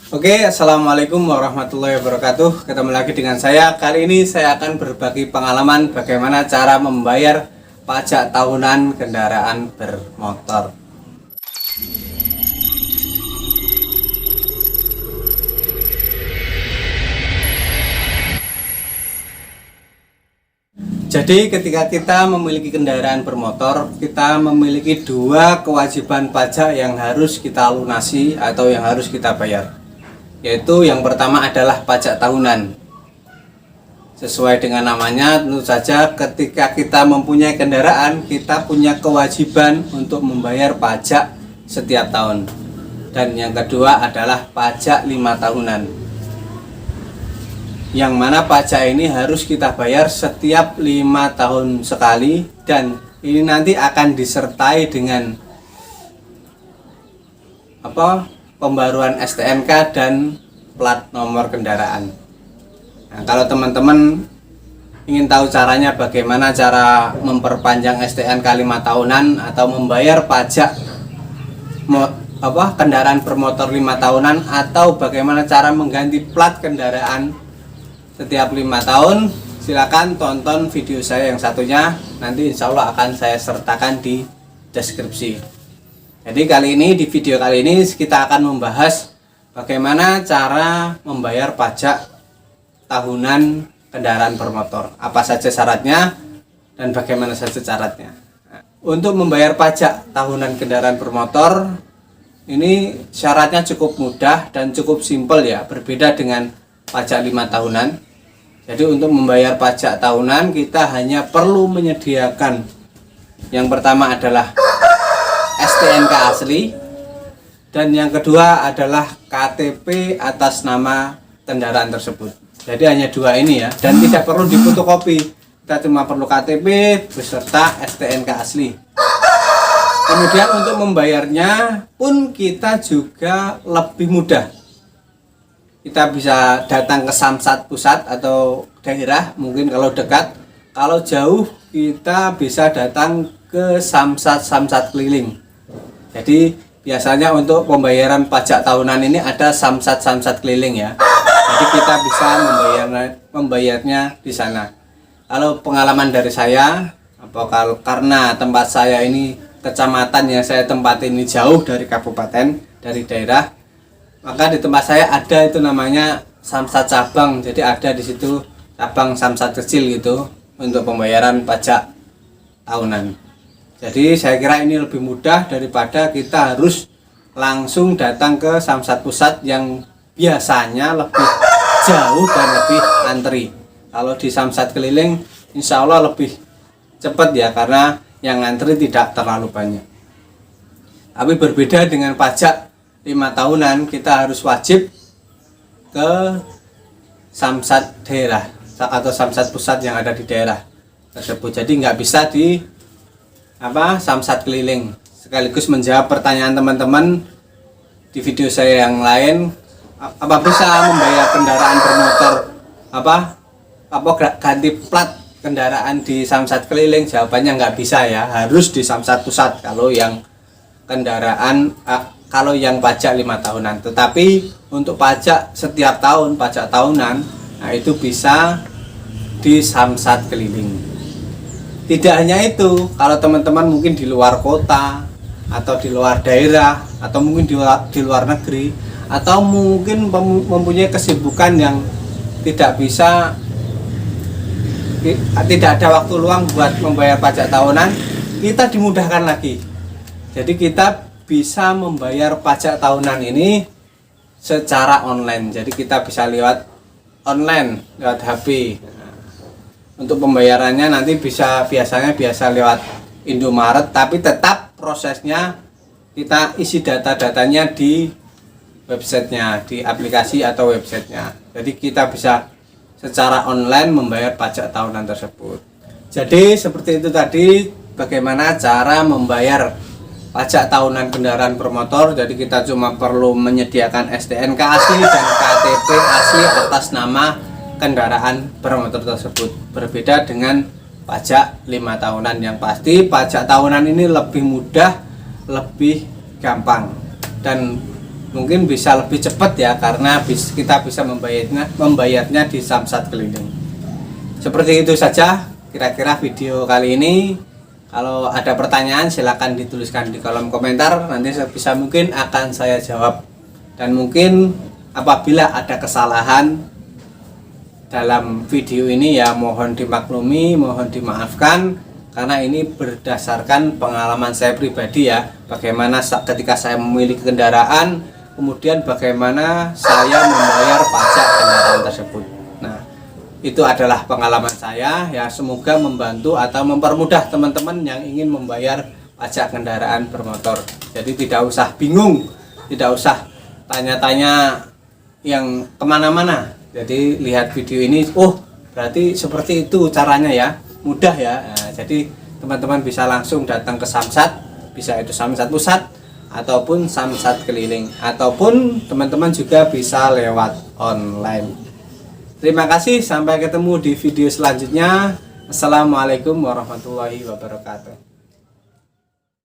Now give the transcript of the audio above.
Oke, assalamualaikum warahmatullahi wabarakatuh. Ketemu lagi dengan saya. Kali ini saya akan berbagi pengalaman bagaimana cara membayar pajak tahunan kendaraan bermotor. Jadi ketika kita memiliki kendaraan bermotor, kita memiliki dua kewajiban pajak yang harus kita lunasi atau yang harus kita bayar. Yaitu yang pertama adalah pajak tahunan. Sesuai dengan namanya, tentu saja ketika kita mempunyai kendaraan, kita punya kewajiban untuk membayar pajak setiap tahun. Dan yang kedua adalah pajak 5 tahunan, yang mana pajak ini harus kita bayar setiap 5 tahun sekali, dan ini nanti akan disertai dengan pembaruan STNK dan plat nomor kendaraan. Nah, kalau teman-teman ingin tahu caranya, bagaimana cara memperpanjang STNK 5 tahunan atau membayar pajak kendaraan bermotor 5 tahunan, atau bagaimana cara mengganti plat kendaraan setiap 5 tahun, silakan tonton video saya yang satunya. Nanti insya Allah akan saya sertakan di deskripsi. Jadi di video kali ini kita akan membahas bagaimana cara membayar pajak tahunan kendaraan bermotor, apa saja syaratnya dan bagaimana saja syaratnya. Untuk membayar pajak tahunan kendaraan bermotor ini syaratnya cukup mudah dan cukup simpel ya, berbeda dengan pajak 5 tahunan. Jadi untuk membayar pajak tahunan kita hanya perlu menyediakan yang pertama adalah STNK asli, dan yang kedua adalah KTP atas nama kendaraan tersebut. Jadi hanya dua ini ya, dan tidak perlu difotokopi. Kita cuma perlu KTP beserta STNK asli. Kemudian untuk membayarnya pun kita juga lebih mudah. Kita bisa datang ke Samsat pusat atau daerah, mungkin kalau dekat. Kalau jauh kita bisa datang ke Samsat Keliling. Jadi biasanya untuk pembayaran pajak tahunan ini ada Samsat keliling ya. Jadi kita bisa membayarnya di sana. Kalau pengalaman dari saya, karena tempat saya ini, kecamatan yang saya tempati ini jauh dari kabupaten, dari daerah, maka di tempat saya ada itu namanya Samsat cabang. Jadi ada di situ cabang Samsat kecil gitu untuk pembayaran pajak tahunan. Jadi saya kira ini lebih mudah daripada kita harus langsung datang ke Samsat pusat yang biasanya lebih jauh dan lebih antri. Kalau di Samsat keliling insya Allah lebih cepat ya, karena yang antri tidak terlalu banyak. Tapi berbeda dengan pajak 5 tahunan, kita harus wajib ke Samsat daerah atau Samsat pusat yang ada di daerah tersebut. Jadi nggak bisa di Samsat keliling. Sekaligus menjawab pertanyaan teman-teman di video saya yang lain, apa bisa membayar kendaraan bermotor ganti plat kendaraan di Samsat keliling? Jawabannya nggak bisa ya, harus di Samsat pusat kalau yang kendaraan kalau yang pajak 5 tahunan. Tetapi untuk pajak setiap tahun, pajak tahunan, nah itu bisa di Samsat keliling. Tidak hanya itu, kalau teman-teman mungkin di luar kota atau di luar daerah atau mungkin di luar negeri, atau mungkin mempunyai kesibukan yang tidak ada waktu luang buat membayar pajak tahunan, kita dimudahkan lagi. Jadi kita bisa membayar pajak tahunan ini secara online. Jadi kita bisa lewat online, lewat HP. Untuk pembayarannya nanti biasanya lewat Indomaret, tapi tetap prosesnya kita isi data-datanya di websitenya, di aplikasi atau websitenya. Jadi kita bisa secara online membayar pajak tahunan tersebut. Jadi seperti itu tadi bagaimana cara membayar pajak tahunan kendaraan bermotor. Jadi kita cuma perlu menyediakan STNK asli dan KTP asli atas nama kendaraan bermotor tersebut. Berbeda dengan pajak 5 tahunan, yang pasti pajak tahunan ini lebih mudah, lebih gampang, dan mungkin bisa lebih cepat ya, karena kita bisa membayarnya di Samsat keliling. Seperti itu saja kira-kira video kali ini. Kalau ada pertanyaan silahkan dituliskan di kolom komentar, nanti bisa mungkin akan saya jawab. Dan mungkin apabila ada kesalahan dalam video ini ya mohon dimaklumi, mohon dimaafkan, karena ini berdasarkan pengalaman saya pribadi ya, bagaimana ketika saya memiliki kendaraan, kemudian bagaimana saya membayar pajak kendaraan tersebut. Nah, itu adalah pengalaman saya ya, semoga membantu atau mempermudah teman-teman yang ingin membayar pajak kendaraan bermotor. Jadi tidak usah bingung, tidak usah tanya-tanya yang kemana-mana. Jadi lihat video ini, oh berarti seperti itu caranya ya, mudah ya. Nah, jadi teman-teman bisa langsung datang ke Samsat, bisa itu Samsat Pusat ataupun Samsat Keliling, ataupun teman-teman juga bisa lewat online. Terima kasih, sampai ketemu di video selanjutnya. Assalamualaikum warahmatullahi wabarakatuh.